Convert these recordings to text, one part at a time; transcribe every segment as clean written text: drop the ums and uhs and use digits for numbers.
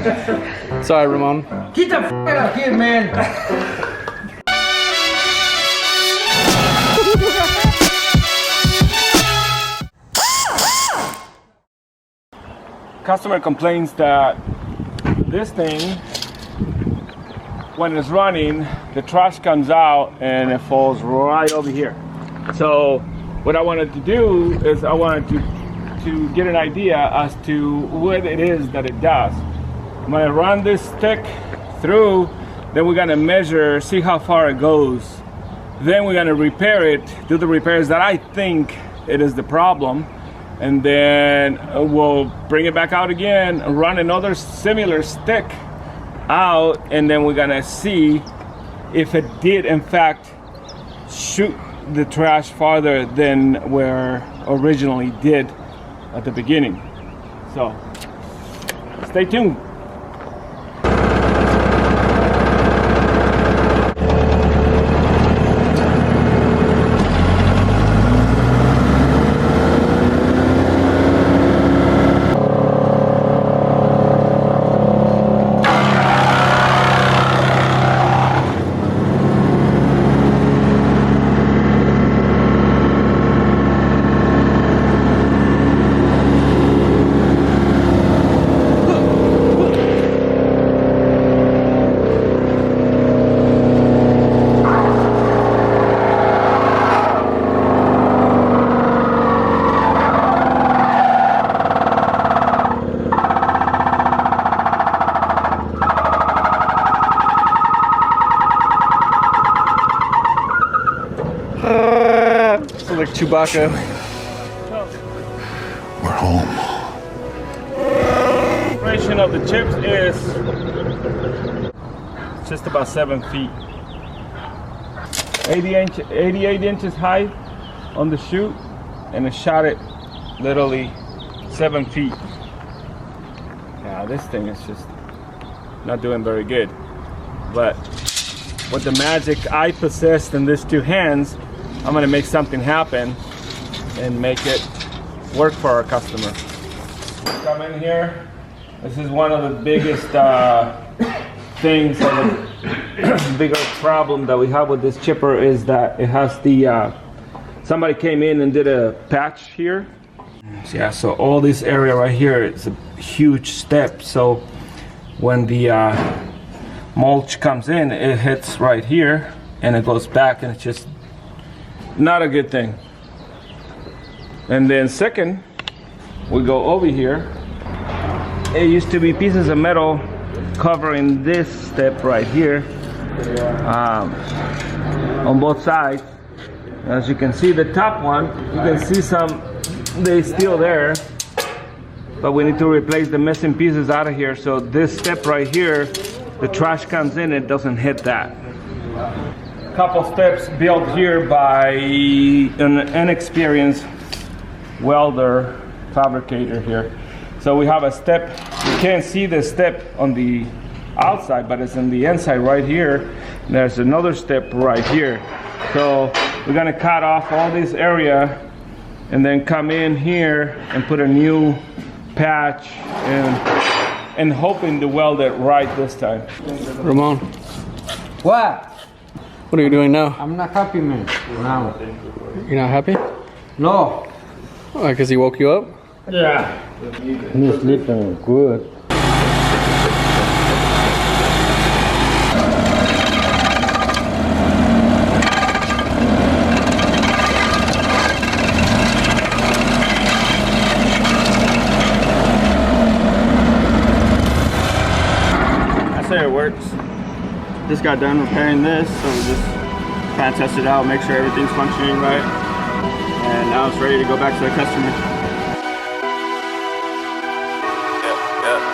Sorry, Ramon. Get the f out of here, man. Customer complains that this thing, when it's running, the trash comes out and it falls right over here. So what I wanted to do is I wanted to get an idea as to what it is that it does. I'm gonna run this stick through, then we're gonna measure, see how far it goes. Then we're gonna repair it, do the repairs that I think it is the problem. And then we'll bring it back out again, run another similar stick out, and then we're gonna see if it did in fact shoot the trash farther than where originally did at the beginning. So stay tuned. Like Chewbacca. We're home. Separation of the chips is just about 7 feet. 88 inches high on the chute, and it shot it literally 7 feet. Yeah, this thing is just not doing very good. But with the magic I possessed in these two hands, I'm gonna make something happen and make it work for our customer. Come in here. This is one of the biggest things, or the bigger problem that we have with this chipper is that it has the, somebody came in and did a patch here. Yeah, so all this area right here is a huge step. So when the mulch comes in, it hits right here and it goes back, and it's just not a good thing. And then second, we go over here. It used to be pieces of metal covering this step right here on both sides. As you can see, the top one, you can see some, they're still there, but we need to replace the missing pieces out of here. So this step right here, the trash comes in, it doesn't hit that. Couple steps built here by an inexperienced welder fabricator here. So we have a step, you can't see the step on the outside, but it's on the inside right here. There's another step right here. So we're gonna cut off all this area and then come in here and put a new patch and hoping to weld it right this time. Ramon, What? what are you doing now? I'm not happy, man. Now. You're not happy? No. Why, because he woke you up? Yeah. He's sleeping good. I say it works. Just got done repairing this, so we just kind of test it out, make sure everything's functioning right, and now it's ready to go back to the customer.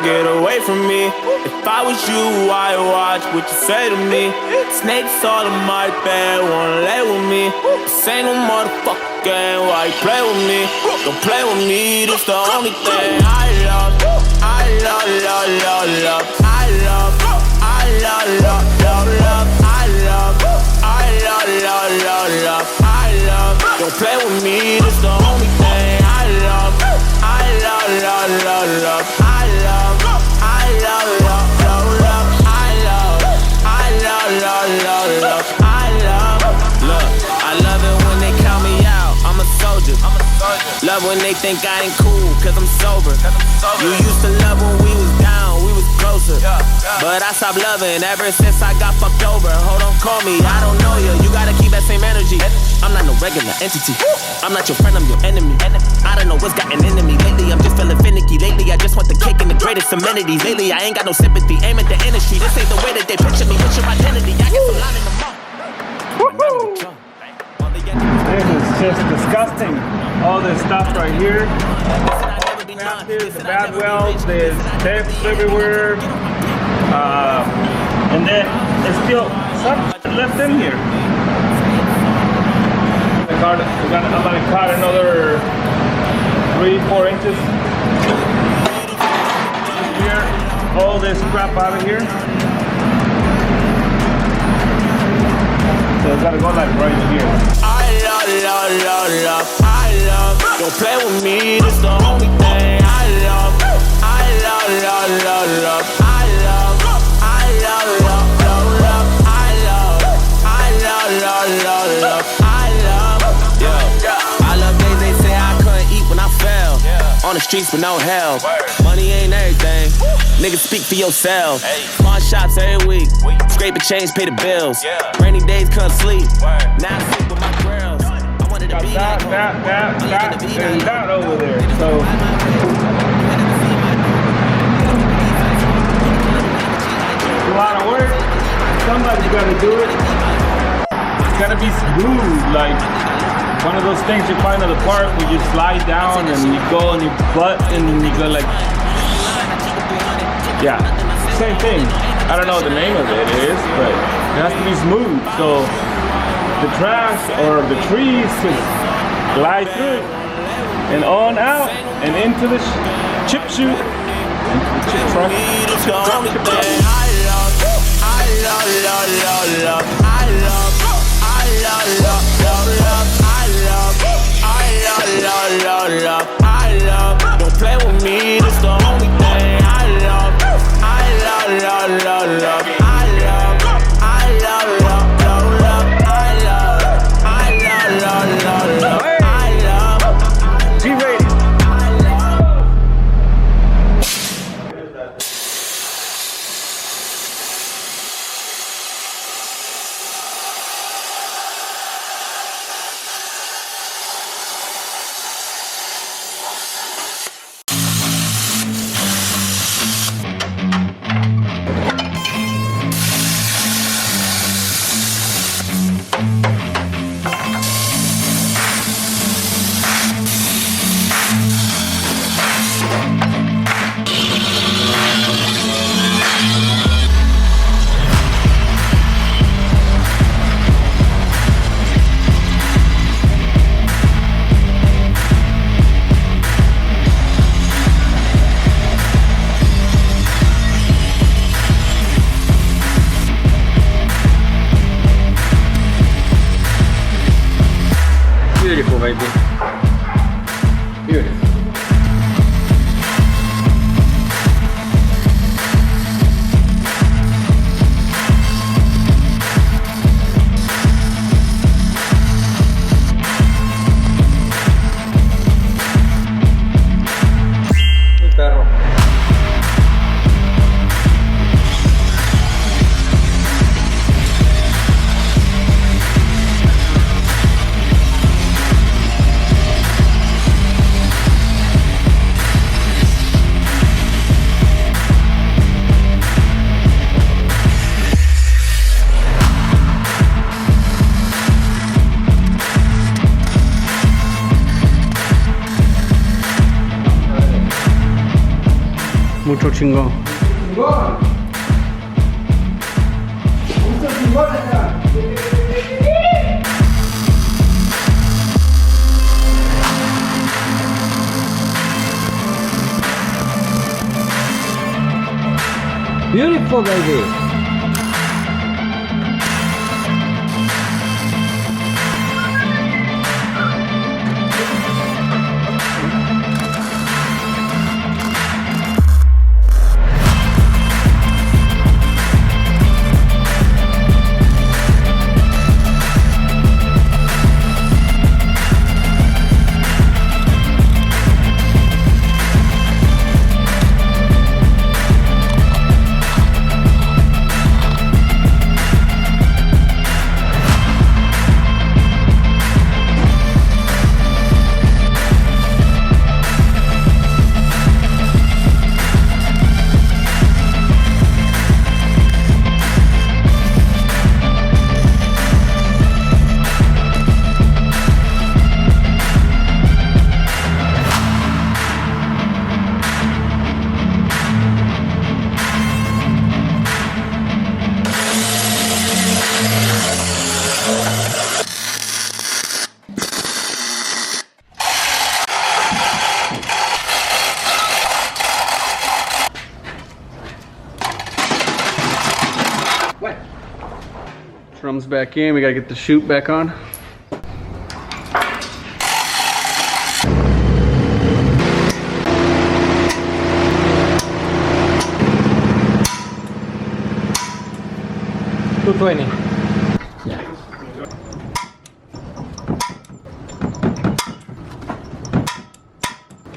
Get away from me. If I was you, I'd watch what you say to me. Snakes all in my bed, wanna lay with me. This ain't no motherfucking game, why you play with me? Don't play with me, this the only thing I love. I love, love, love, love. I love, I love, love, love, love. I love, I love, love, love, love. I love, don't play with me, this the only thing I love. I love, love, love, love. I love, love when they think I ain't cool, cause I'm sober. You used to love when we was down, we was closer. But I stopped loving ever since I got fucked over. Hold on, call me, I don't know you. You gotta keep that same energy. I'm not no regular entity. I'm not your friend, I'm your enemy. I don't know what's gotten into me. Lately, I'm just feeling finicky. Lately, I just want the cake and the greatest amenities. Lately, I ain't got no sympathy. Aim at the industry. This ain't the way that they picture me. What's your identity? I get some line in the mouth. This is just disgusting. All this stuff right here. There's the bad welds, there's depths everywhere. And then there's still some left in here. I'm gonna cut another 3-4 inches here. All this crap out of here. So it's gotta go like right here. I love. Don't play with me, that's the only thing I love. I love. Yeah. I love days they say I couldn't eat when I fell. On the streets with no help. Money ain't everything. Niggas speak for yourself. Pawn shops every week. Scrape a change, pay the bills. Rainy days couldn't sleep. Now I sleep with my girls. I wanted to be like and that over there. So a lot of work. Somebody's gotta do it. It's gotta be smooth, like one of those things you find at the park where you slide down and you go and you butt and then you go like, yeah, same thing. I don't know what the name of it is, but it has to be smooth. So the trash or the trees can glide through it and on out and into the chip chute, into the chip truck. I love. Don't play with me, that's the only thing I love. G-rated. Beautiful, baby. Beautiful. Perro. Mucho chingón. Beautiful, baby. Drums back in. We gotta get the chute back on. $220.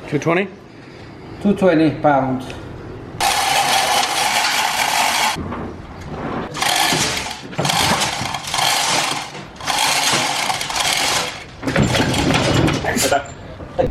220. 220 pounds. Hey.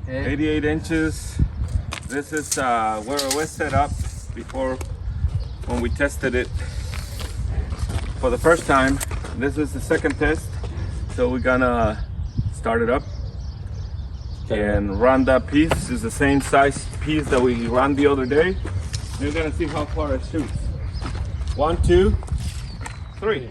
88 inches. This is where it was set up before when we tested it for the first time. This is the second test. So we're gonna start it up and run that piece. This is the same size piece that we ran the other day. We're gonna see how far it shoots. 1, 2, 3.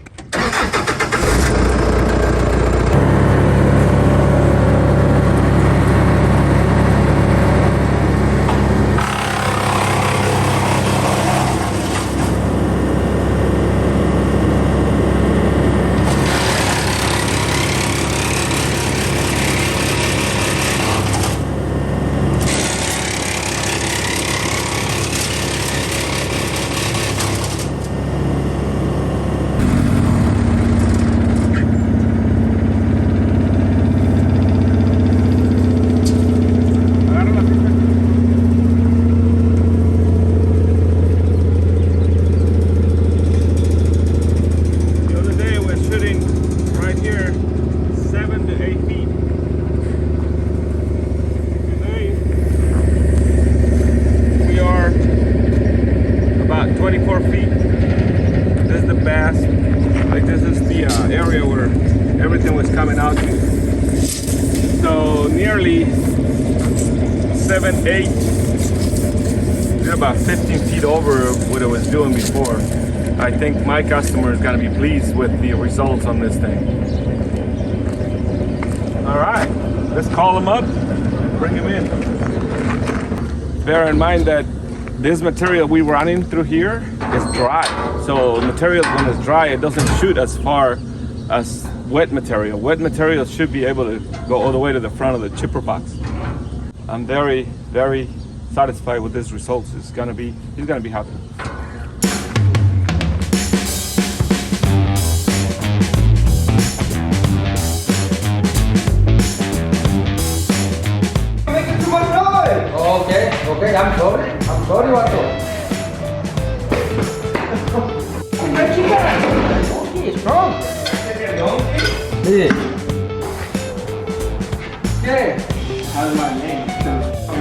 Area where everything was coming out. So nearly 7, 8, about 15 feet over what it was doing before. I think my customer is going to be pleased with the results on this thing. All right, let's call him up, bring him in. Bear in mind that this material we're running through here is dry. So material when it's dry, it doesn't shoot as far as wet material. Wet material should be able to go all the way to the front of the chipper box. I'm very, very satisfied with this results. He's gonna be happy. Making too much noise. Okay, I'm sorry, Vato. Okay, strong. Yeah. Yeah. How's my name?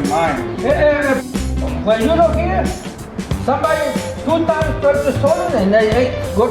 Mine. When you look here, somebody 2 times purchased stolen and they go